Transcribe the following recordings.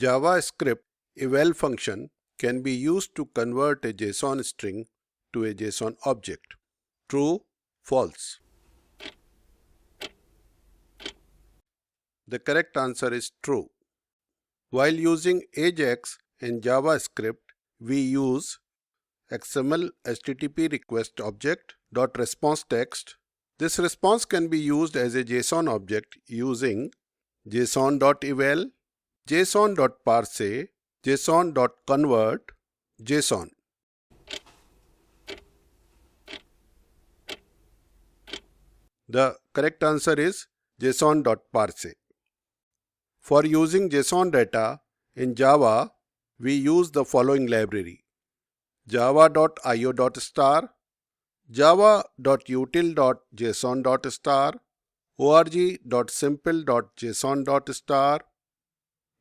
JavaScript eval function can be used to convert a JSON string to a JSON object. True, false. The correct answer is true. While using AJAX in JavaScript, we use XML HTTP request object .response text. This response can be used as a JSON object using JSON.eval, JSON.parse, JSON.convert, JSON. The correct answer is JSON.parse. For using JSON data in Java, we use the following library: java.io.star, java.util.json.star, org.simple.json.star,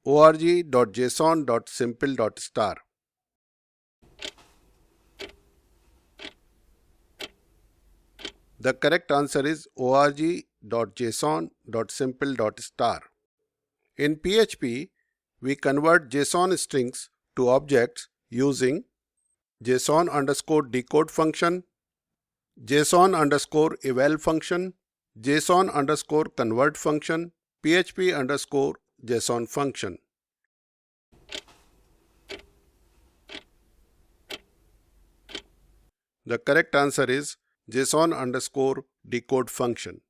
org.json.simple.star. The correct answer is org.json.simple.star. In PHP, we convert JSON strings to objects using JSON_decode function, JSON_eval function, JSON_convert function, PHP_JSON function. The correct answer is JSON_decode function.